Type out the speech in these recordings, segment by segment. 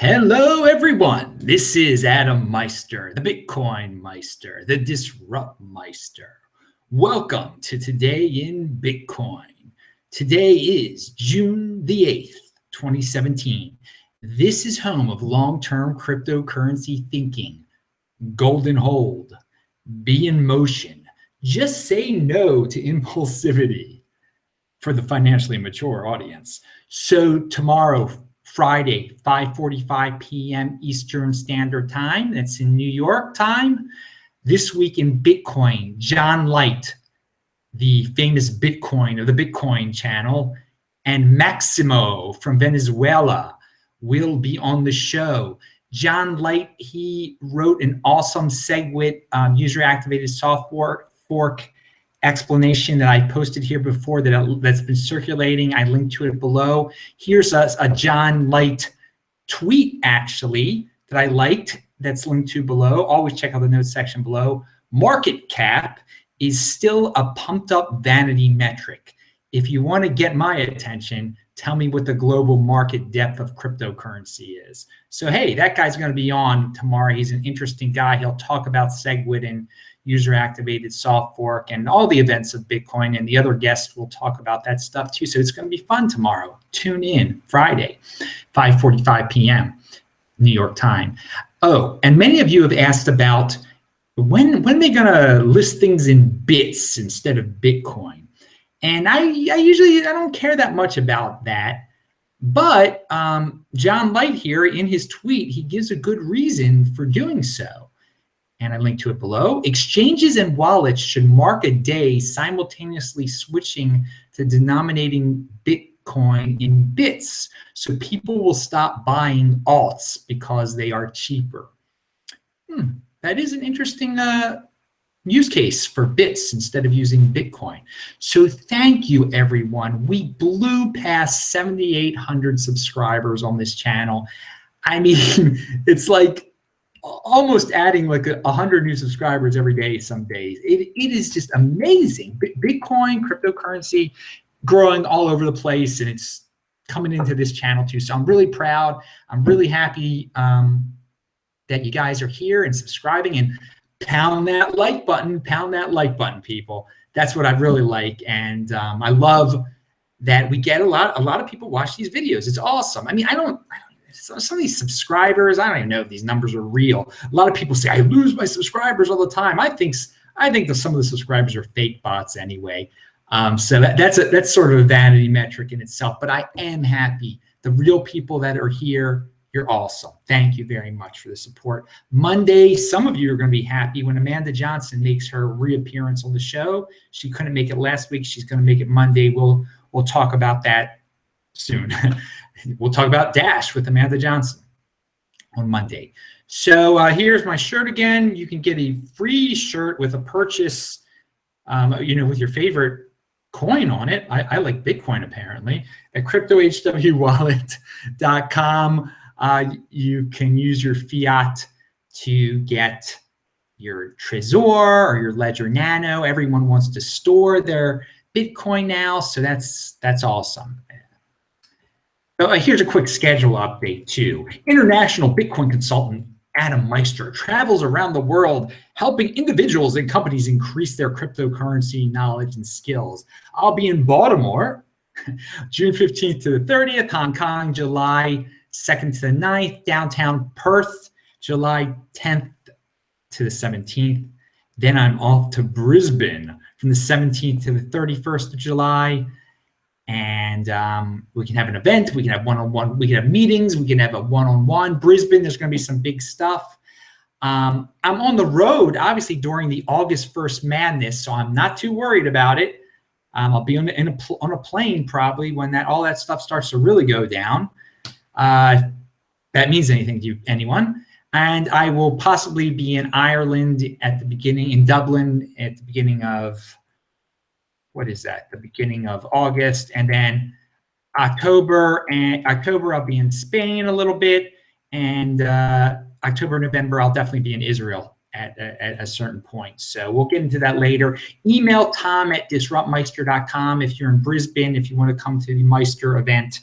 Hello, everyone. This is Adam Meister, the Bitcoin Meister, the Disrupt Meister. Welcome to Today in Bitcoin. Today is June the 8th, 2017. This is home of long-term cryptocurrency thinking. Gold and hold. Be in motion. Just say no to impulsivity for the financially mature audience. So tomorrow, Friday, 5:45 p.m. Eastern Standard Time. That's in New York time. This week in Bitcoin, John Light, the famous Bitcoin of the Bitcoin channel, and Maximo from Venezuela will be on the show. John Light, he wrote an awesome Segwit user-activated soft fork explanation that I posted here before that's been circulating. I linked to it below. Here's a John Light tweet, actually, that I liked that's linked to below. Always check out the notes section below. Market cap is still a pumped up vanity metric. If you want to get my attention, tell me what the global market depth of cryptocurrency is. So, hey, that guy's going to be on tomorrow. He's an interesting guy. He'll talk about Segwit and user-activated soft fork and all the events of Bitcoin, and the other guests will talk about that stuff too. So it's going to be fun tomorrow. Tune in Friday, 5:45 p.m. New York time. Oh, and many of you have asked about when are they going to list things in bits instead of Bitcoin? And I don't care that much about that. But John Light here in his tweet, he gives a good reason for doing so. And I linked to it below. Exchanges and wallets should mark a day simultaneously switching to denominating Bitcoin in bits, so people will stop buying alts because they are cheaper. That is an interesting use case for bits instead of using Bitcoin. So thank you, everyone. We blew past 7,800 subscribers on this channel. I mean, it's like almost adding like 100 new subscribers every day some days. It is just amazing. Bitcoin, cryptocurrency, growing all over the place, and it's coming into this channel too. So I'm really proud. I'm really happy that you guys are here and subscribing, and pound that like button, people. That's what I really like. And I love that we get a lot of people watch these videos. It's awesome. I mean, some of these subscribers, I don't even know if these numbers are real. A lot of people say I lose my subscribers all the time. I think that some of the subscribers are fake bots anyway. So that's sort of a vanity metric in itself. But I am happy. The real people that are here, you're awesome. Thank you very much for the support. Monday, some of you are going to be happy when Amanda Johnson makes her reappearance on the show. She couldn't make it last week. She's going to make it Monday. We'll talk about that soon. We'll talk about Dash with Amanda Johnson on Monday. So here's my shirt again. You can get a free shirt with a purchase, with your favorite coin on it. I like Bitcoin, apparently, at cryptohwwallet.com. You can use your fiat to get your Trezor or your Ledger Nano. Everyone wants to store their Bitcoin now, so that's awesome. Here's a quick schedule update too. International Bitcoin consultant Adam Meister travels around the world helping individuals and companies increase their cryptocurrency knowledge and skills. I'll be in Baltimore, June 15th to the 30th, Hong Kong, July 2nd to the 9th, downtown Perth, July 10th to the 17th. Then I'm off to Brisbane from the 17th to the 31st of July. And we can have an event, we can have one-on-one, we can have meetings, we can have a one-on-one. Brisbane, there's going to be some big stuff. I'm on the road, obviously, during the August 1st madness, so I'm not too worried about it. I'll be on a plane probably when all that stuff starts to really go down. That means anything to anyone. And I will possibly be in Ireland in Dublin at the beginning of, the beginning of August, and then October I'll be in Spain a little bit, and October, November I'll definitely be in Israel at a certain point. So we'll get into that later. Email tom@disruptmeister.com if you're in Brisbane, if you want to come to the Meister event.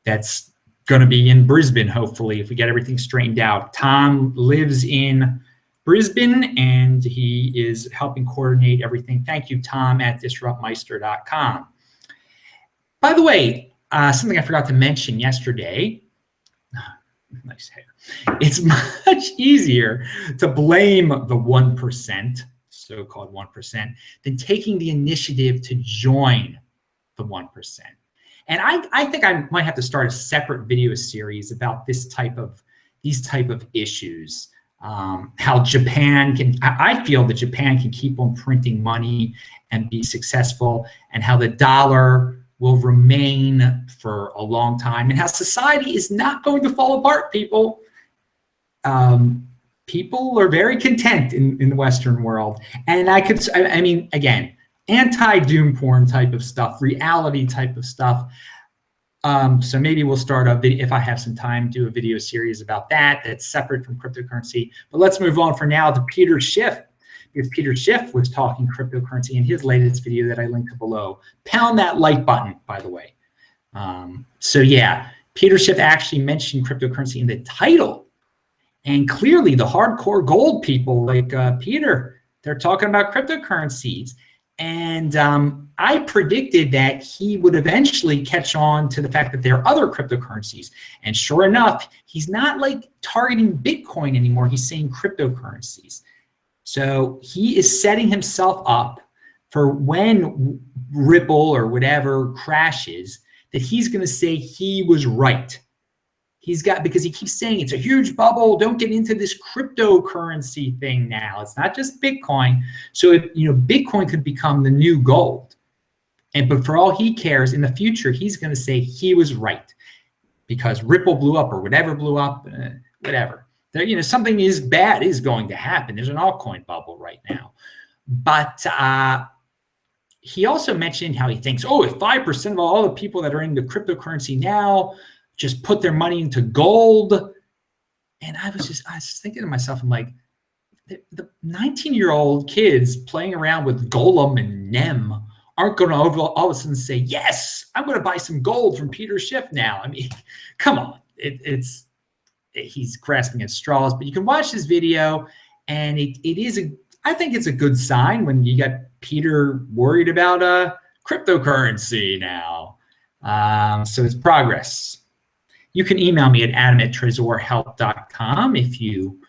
That's going to be in Brisbane, hopefully, if we get everything straightened out. Tom lives in Brisbane, and he is helping coordinate everything. Thank you, Tom, at disruptmeister.com. By the way, something I forgot to mention yesterday. Nice hair. It's much easier to blame the 1%, so-called 1%, than taking the initiative to join the 1%. And I think I might have to start a separate video series about these type of issues. How Japan can, I feel that Japan can keep on printing money and be successful, and how the dollar will remain for a long time, and how society is not going to fall apart, people. People are very content in the Western world. And I mean, again, anti-doom porn type of stuff, reality type of stuff. So maybe we'll start a video, if I have some time, do a video series about that. That's separate from cryptocurrency. But let's move on for now to Peter Schiff, because Peter Schiff was talking cryptocurrency in his latest video that I linked below. Pound that like button, by the way. So yeah, Peter Schiff actually mentioned cryptocurrency in the title. And clearly the hardcore gold people like Peter, they're talking about cryptocurrencies. And I predicted that he would eventually catch on to the fact that there are other cryptocurrencies. And sure enough, he's not like targeting Bitcoin anymore. He's saying cryptocurrencies. So he is setting himself up for when Ripple or whatever crashes, that he's going to say he was right. Because he keeps saying it's a huge bubble. Don't get into this cryptocurrency thing now. It's not just Bitcoin. So Bitcoin could become the new gold. But for all he cares, in the future, he's going to say he was right because Ripple blew up or whatever blew up, whatever. There, something bad is going to happen. There's an altcoin bubble right now. But he also mentioned how he thinks, if 5% of all the people that are into cryptocurrency now just put their money into gold. And I was thinking to myself, I'm like, the 19-year-old kids playing around with Golem and Nem aren't going to all of a sudden say, yes, I'm going to buy some gold from Peter Schiff now. I mean, come on. He's grasping at straws, but you can watch this video, and I think it's a good sign when you got Peter worried about cryptocurrency now. So it's progress. You can email me at adam@tresorhelp.com if you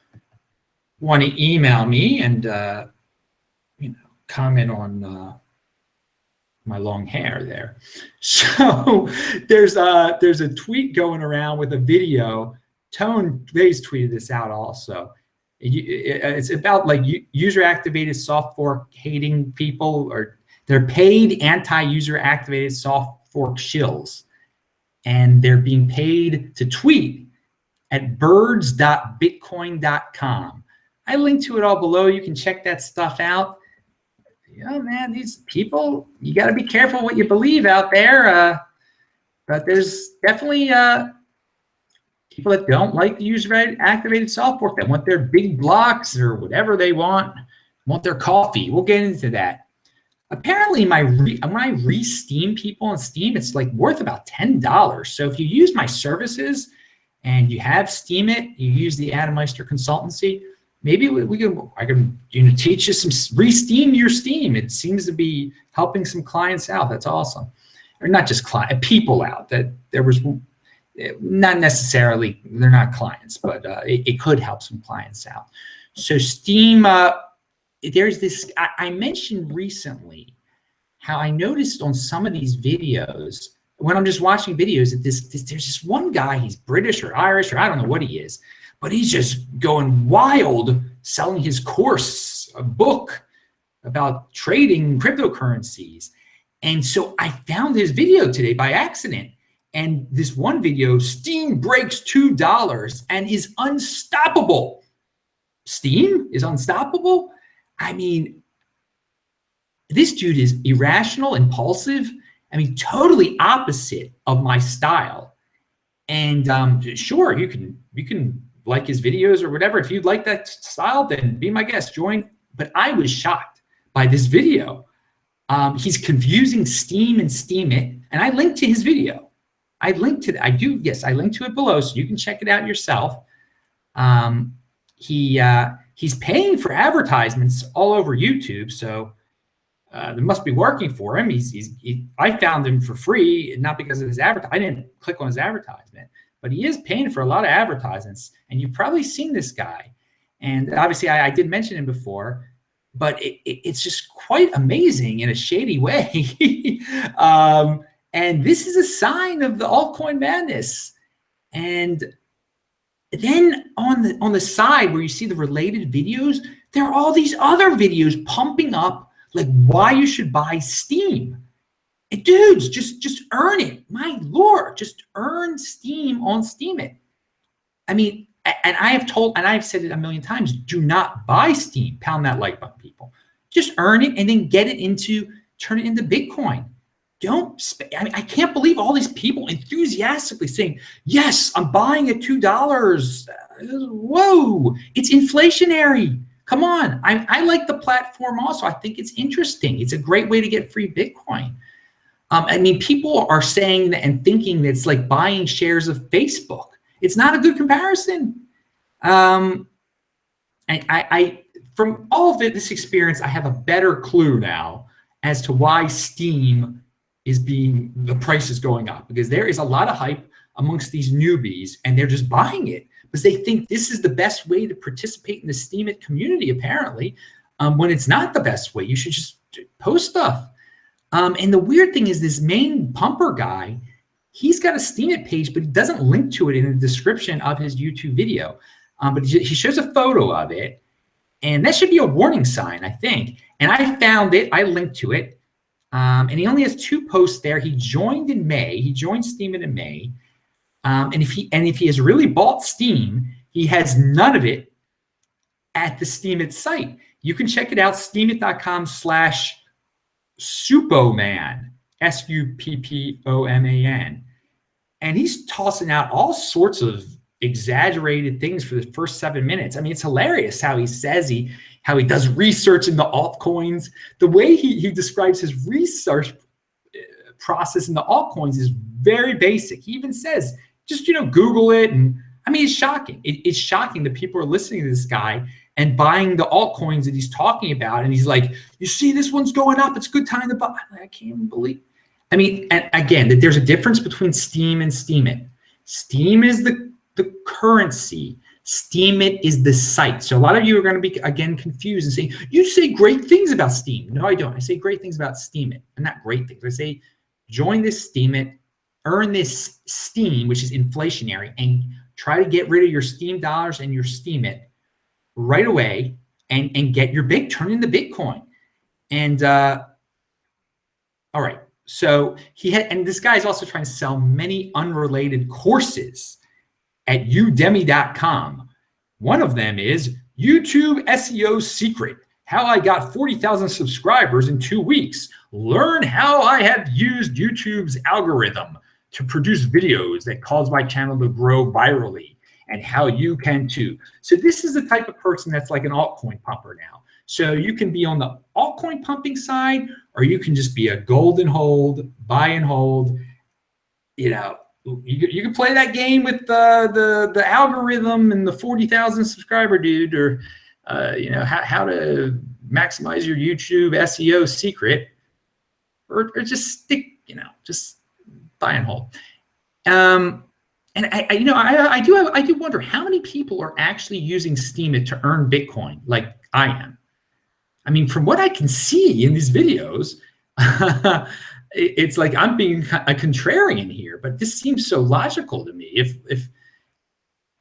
want to email me and comment on my long hair there. So there's a tweet going around with a video. Tone Bay's tweeted this out also. It's about like user activated soft fork hating people, or they're paid anti-user activated soft fork shills. And they're being paid to tweet at birds.bitcoin.com. I linked to it all below. You can check that stuff out. Man, these people, you got to be careful what you believe out there. But there's definitely people that don't like the user-activated soft fork, that want their big blocks or whatever they want their coffee. We'll get into that. Apparently, when I re-Steem people on Steem, it's like worth about $10. So if you use my services and you have Steem it, you use the Adam Meister consultancy, maybe I can teach you some re-Steem your Steem. It seems to be helping some clients out. That's awesome. Or not just people out. That there was not necessarily, they're not clients, but it could help some clients out. So Steem. There's this, I mentioned recently how I noticed on some of these videos, when I'm just watching videos, that there's this one guy, he's British or Irish, or I don't know what he is, but he's just going wild selling his course, a book about trading cryptocurrencies. And so I found his video today by accident. And this one video, Steem breaks $2 and is unstoppable. Steem is unstoppable? I mean, this dude is irrational, impulsive. I mean, totally opposite of my style. And sure, you can like his videos or whatever. If you'd like that style, then be my guest, join. But I was shocked by this video. He's confusing Steem and Steem It, and I linked to his video. I linked to, I do, yes, I linked to it below, so you can check it out yourself. He's paying for advertisements all over YouTube, so it must be working for him. I found him for free, not because of his advertisement. I didn't click on his advertisement, but he is paying for a lot of advertisements, and you've probably seen this guy. And obviously, I did mention him before, but it's just quite amazing in a shady way. And this is a sign of the altcoin madness. And then on the side where you see the related videos, there are all these other videos pumping up like why you should buy Steem. And dudes, just earn it. My Lord, just earn Steem on Steemit. I mean, and I've said it a million times, do not buy Steem. Pound that like button, people. Just earn it and then turn it into Bitcoin. I mean, I can't believe all these people enthusiastically saying, yes, I'm buying at $2. Whoa, it's inflationary. Come on. I like the platform also. I think it's interesting. It's a great way to get free Bitcoin. I mean, people are saying that and thinking that it's like buying shares of Facebook. It's not a good comparison. From all of this experience, I have a better clue now as to why Steem the price is going up, because there is a lot of hype amongst these newbies and they're just buying it because they think this is the best way to participate in the Steemit community, apparently, when it's not the best way. You should just post stuff. And the weird thing is this main pumper guy, he's got a Steemit page, but he doesn't link to it in the description of his YouTube video. But he shows a photo of it, and that should be a warning sign, I think. And I found it, I linked to it. And he only has 2 posts there. He joined in May. He joined Steemit in May. And if he has really bought Steem, he has none of it at the Steemit site. You can check it out, steemit.com/suppoman, SUPPOMAN. And he's tossing out all sorts of exaggerated things for the first 7 minutes. I mean, it's hilarious how he says how he does research in the altcoins. The way he describes his research process in the altcoins is very basic. He even says, just, Google it. And I mean, it's shocking. It's shocking that people are listening to this guy and buying the altcoins that he's talking about. And he's like, you see, this one's going up. It's a good time to buy. I can't even believe. I mean, and again, that there's a difference between Steem and Steemit. Steem is the currency. Steemit is the site. So a lot of you are going to be, again, confused and saying, you say great things about Steem. No, I don't. I say great things about Steemit. And not great things. I say, join this Steemit, earn this Steem, which is inflationary, and try to get rid of your Steem dollars and your Steemit right away and get your turn into Bitcoin. And all right. So and this guy is also trying to sell many unrelated courses at udemy.com. One of them is YouTube SEO Secret, how I got 40,000 subscribers in 2 weeks. Learn how I have used YouTube's algorithm to produce videos that cause my channel to grow virally, and how you can too. So this is the type of person that's like an altcoin pumper now. So you can be on the altcoin pumping side, or you can just be a gold and hold, buy and hold. You can play that game with the algorithm and the 40,000 subscriber dude, or how to maximize your YouTube SEO secret, or just stick, just buy and hold. And I do wonder how many people are actually using Steemit to earn Bitcoin like I am. I mean, from what I can see in these videos, it's like I'm being a contrarian here, but this seems so logical to me. If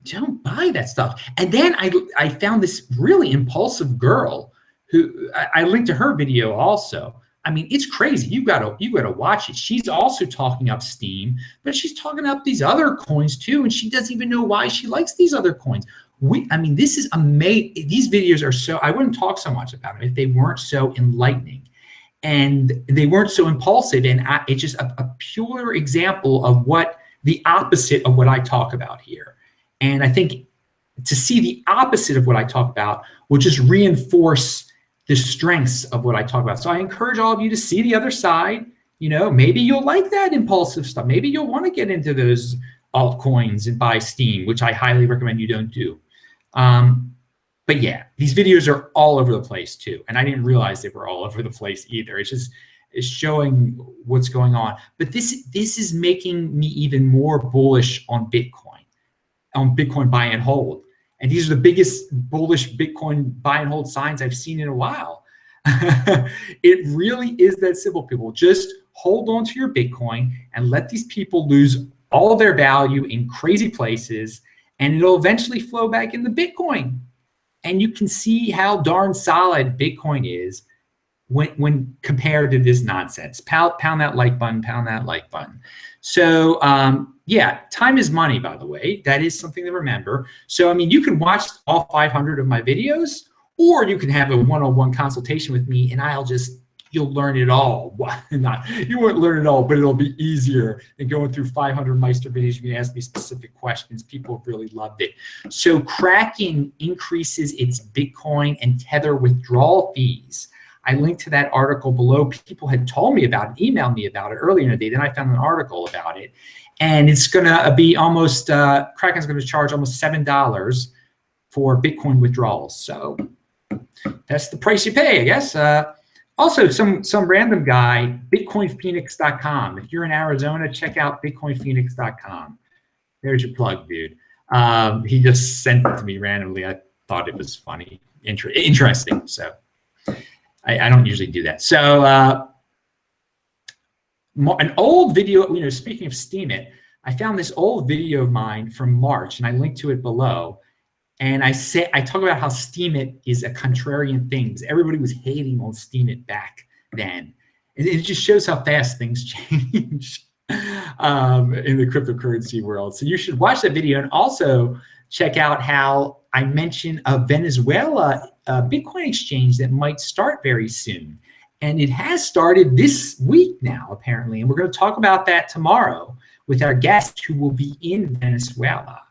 don't buy that stuff. And then I found this really impulsive girl who I linked to her video also. I mean, it's crazy. You gotta watch it. She's also talking up Steem, but she's talking up these other coins too, and she doesn't even know why she likes these other coins. I mean, this is amazing. These videos are so, I wouldn't talk so much about them if they weren't so enlightening and they weren't so impulsive. And it's just a pure example of the opposite of what I talk about here. And I think to see the opposite of what I talk about will just reinforce the strengths of what I talk about. So I encourage all of you to see the other side You know, maybe you'll like that impulsive stuff. Maybe you'll want to get into those altcoins and buy Steem, which I highly recommend you don't do. But yeah, these videos are all over the place too. And I didn't realize they were all over the place either. It's showing what's going on. But this is making me even more bullish on Bitcoin buy and hold. And these are the biggest bullish Bitcoin buy and hold signs I've seen in a while. It really is that simple, people. Just hold on to your Bitcoin and let these people lose all their value in crazy places, and it'll eventually flow back into Bitcoin. And you can see how darn solid Bitcoin is when compared to this nonsense. Pound that like button, pound that like button. So yeah, time is money, by the way. That is something to remember. So, I mean, you can watch all 500 of my videos, or you can have a one-on-one consultation with me, and you'll learn it all. You won't learn it all, but it'll be easier than going through 500 Meister videos. You can ask me specific questions. People really loved it. So Kraken increases its Bitcoin and Tether withdrawal fees. I linked to that article below. People had told me about it, emailed me about it earlier in the day. Then I found an article about it. And it's going to be almost, Kraken's going to charge almost $7 for Bitcoin withdrawals. So that's the price you pay, I guess. Also, some random guy, bitcoinphoenix.com. If you're in Arizona, check out bitcoinphoenix.com. There's your plug, dude. He just sent it to me randomly. I thought it was funny, interesting. So I don't usually do that. So an old video, you know, speaking of Steem It, I found this old video of mine from March, and I linked to it below. And I talk about how Steem It is a contrarian thing, because everybody was hating on Steem It back then. And it just shows how fast things change in the cryptocurrency world. So you should watch that video, and also check out how I mentioned a Venezuela Bitcoin exchange that might start very soon. And it has started this week now, apparently. And we're going to talk about that tomorrow with our guest who will be in Venezuela.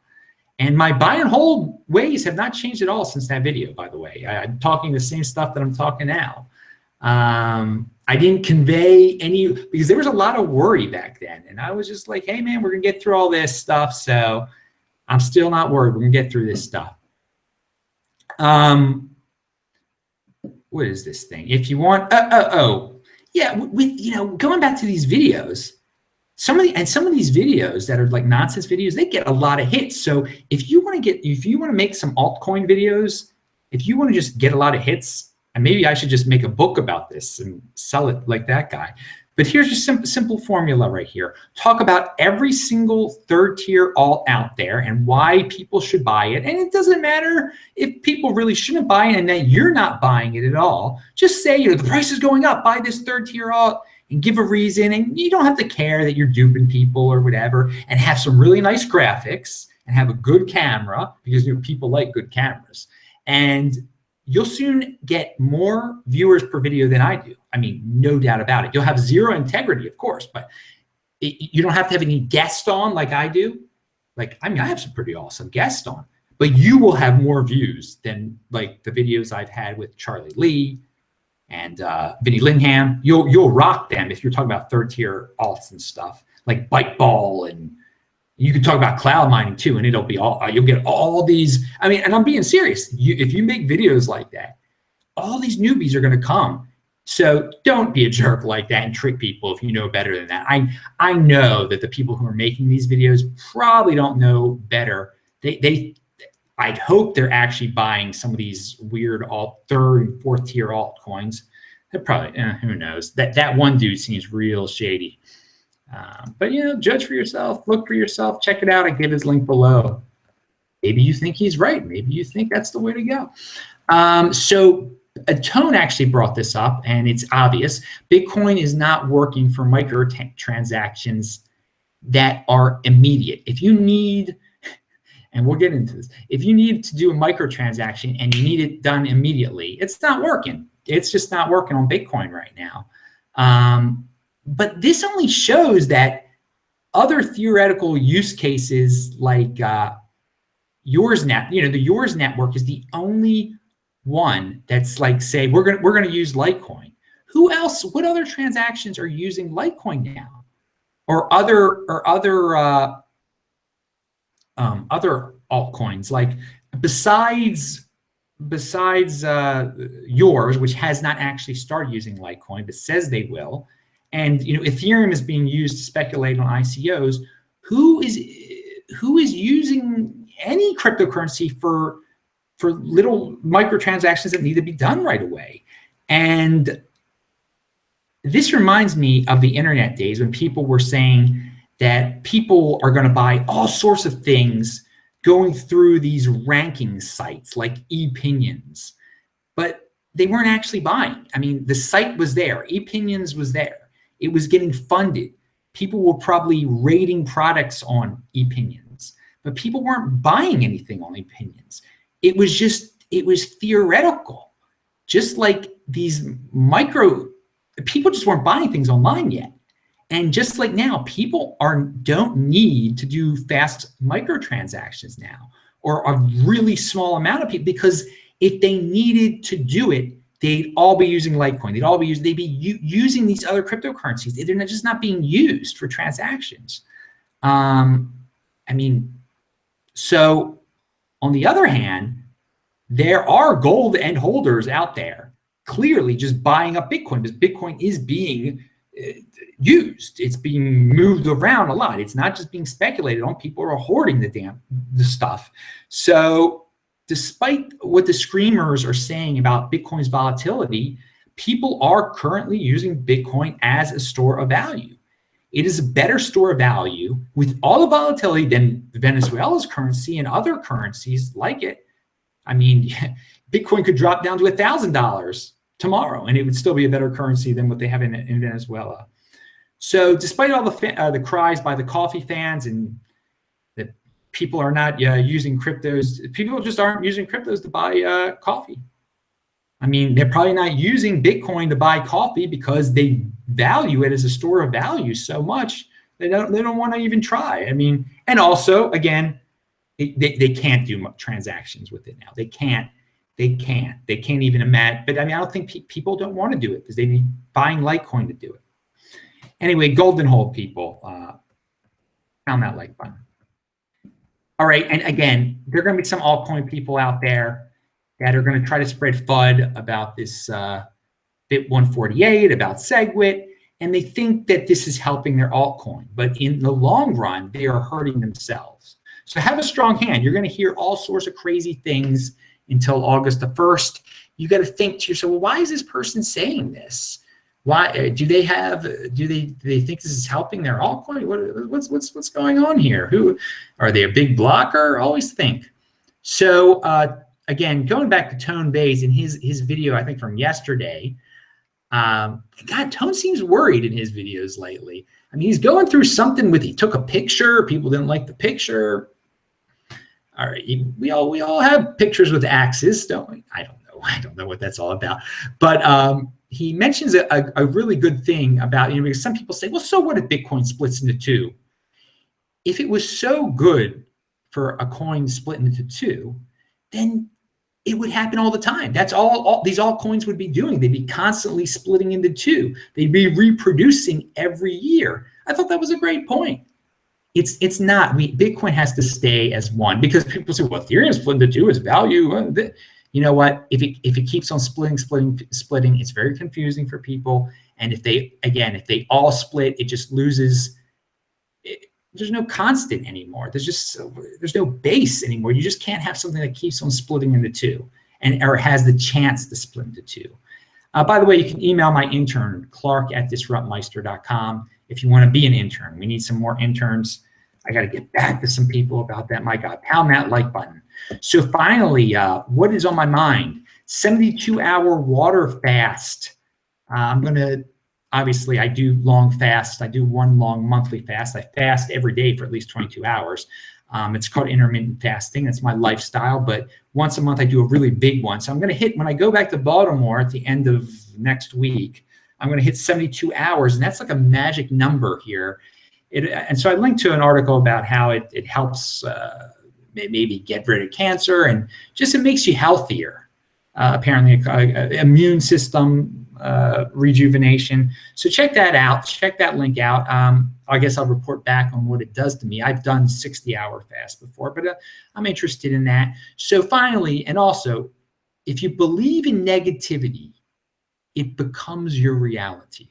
And my buy and hold ways have not changed at all since that video, by the way. I'm talking the same stuff that I'm talking now. I didn't convey any, because there was a lot of worry back then. And I was just like, hey, man, we're going to get through all this stuff. So I'm still not worried. We're going to get through this stuff. What is this thing? If you want, yeah, with, you know, going back to these videos, some of these videos that are like nonsense videos, they get a lot of hits. So if you want to make some altcoin videos, if you want to just get a lot of hits, and maybe I should just make a book about this and sell it like that guy. But here's your simple formula right here. Talk about every single third tier alt out there and why people should buy it. And it doesn't matter if people really shouldn't buy it and that you're not buying it at all. Just say, you know, the price is going up, buy this third tier alt, and give a reason. And you don't have to care that you're duping people or whatever, and have some really nice graphics and have a good camera, because, you know, people like good cameras. And you'll soon get more viewers per video than I do. I mean, no doubt about it. You'll have zero integrity, of course, but you don't have to have any guests on like I do. Like, I mean, I have some pretty awesome guests on, but you will have more views than like the videos I've had with Charlie Lee and Vinny Linham. You'll rock them if you're talking about third tier alts and stuff like Byteball, and you can talk about cloud mining too, and it'll be all, you'll get all these, I mean, and I'm being serious. If you make videos like that, all these newbies are going to come. So don't be a jerk like that and trick people if you know better than that. I know that the people who are making these videos probably don't know better. I'd hope they're actually buying some of these weird third and fourth tier altcoins. They're probably, who knows? That one dude seems real shady. But, you know, judge for yourself, look for yourself, check it out. I give his link below. Maybe you think he's right. Maybe you think that's the way to go. So Tone actually brought this up, and it's obvious. Bitcoin is not working for microtransactions that are immediate. If you need, and we'll get into this, if you need to do a microtransaction and you need it done immediately, it's not working. It's just not working on Bitcoin right now. But this only shows that other theoretical use cases like yours net, you know, the yours network is the only one that's like, say, we're gonna use Litecoin. Who else? What other transactions are using Litecoin now, or other altcoins? Like besides yours, which has not actually started using Litecoin but says they will, and Ethereum is being used to speculate on ICOs. Who is using any cryptocurrency for little microtransactions that need to be done right away? And this reminds me of the internet days when people were saying that people are going to buy all sorts of things going through these ranking sites like ePinions, but they weren't actually buying. I mean, the site was there, ePinions was there, it was getting funded. People were probably rating products on ePinions, but people weren't buying anything on ePinions. It was theoretical. Just like these people just weren't buying things online yet. And just like now, people don't need to do fast microtransactions now, or a really small amount of people, because if they needed to do it, they'd all be using Litecoin. They'd be using these other cryptocurrencies. They're just not being used for transactions. I mean, so on the other hand, there are gold end holders out there clearly just buying up Bitcoin, because Bitcoin is being used. It's being moved around a lot. It's not just being speculated on. People are hoarding the stuff. So despite what the screamers are saying about Bitcoin's volatility, people are currently using Bitcoin as a store of value. It is a better store of value with all the volatility than Venezuela's currency and other currencies like it. I mean, Bitcoin could drop down to $1,000 tomorrow, and it would still be a better currency than what they have in Venezuela. So despite all the cries by the coffee fans and that people are not using cryptos, people just aren't using cryptos to buy coffee. I mean, they're probably not using Bitcoin to buy coffee because they value it as a store of value so much they don't want to even try. I mean, and also again, they can't do transactions with it now. They can't even imagine. But I mean, I don't think people don't want to do it because they'd be buying Litecoin to do it. Anyway, golden hold people, found that like button. All right, and again, there are going to be some altcoin people out there that are going to try to spread FUD about this Bit 148, about Segwit, and they think that this is helping their altcoin. But in the long run, they are hurting themselves. So have a strong hand. You're going to hear all sorts of crazy things until August the 1st. You got to think to yourself, well, why is this person saying this? Why do they think this is helping their altcoin? What's going on here? Who are they? A big blocker? Always think. So again, going back to Tone Bays in his video, I think from yesterday. God, Tone seems worried in his videos lately. I mean, he's going through something with, he took a picture, people didn't like the picture. All right, we all have pictures with axes, don't we? I don't know what that's all about. But he mentions a really good thing about, because some people say, well, so what if Bitcoin splits into two? If it was so good for a coin split into two, then it would happen all the time. That's all these altcoins would be doing. They'd be constantly splitting into two. They'd be reproducing every year. I thought that was a great point. It's not. Bitcoin has to stay as one, because people say, well, Ethereum split into two is value. You know what? If it keeps on splitting, it's very confusing for people. And if they all split, it just loses. There's no constant anymore. There's no base anymore. You just can't have something that keeps on splitting into two or has the chance to split into two. By the way, you can email my intern, clark@disruptmeister.com, if you want to be an intern. We need some more interns. I got to get back to some people about that. My God, pound that like button. So finally, what is on my mind? 72-hour water fast. I'm going to, obviously, I do long fasts. I do one long monthly fast. I fast every day for at least 22 hours. It's called intermittent fasting. That's my lifestyle. But once a month, I do a really big one. So I'm going to hit, when I go back to Baltimore at the end of next week, I'm going to hit 72 hours. And that's like a magic number here. And so I linked to an article about how it helps maybe get rid of cancer, and just it makes you healthier. Apparently, immune system rejuvenation. So check that out. Check that link out. I guess I'll report back on what it does to me. I've done 60-hour fast before, but I'm interested in that. So finally, and also, if you believe in negativity, it becomes your reality.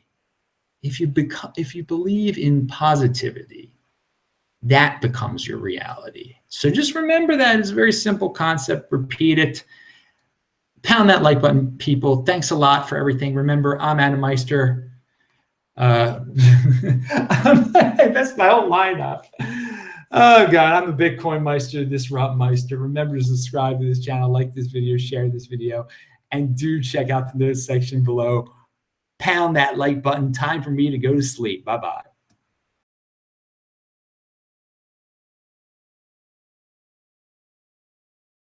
If you believe in positivity, that becomes your reality. So just remember that. It's a very simple concept. Repeat it. Pound that like button, people. Thanks a lot for everything. Remember, I'm Adam Meister. That's my whole lineup. Oh, God, I'm a Bitcoin Meister, Disrupt Meister. Remember to subscribe to this channel, like this video, share this video, and do check out the notes section below. Pound that like button. Time for me to go to sleep. Bye-bye.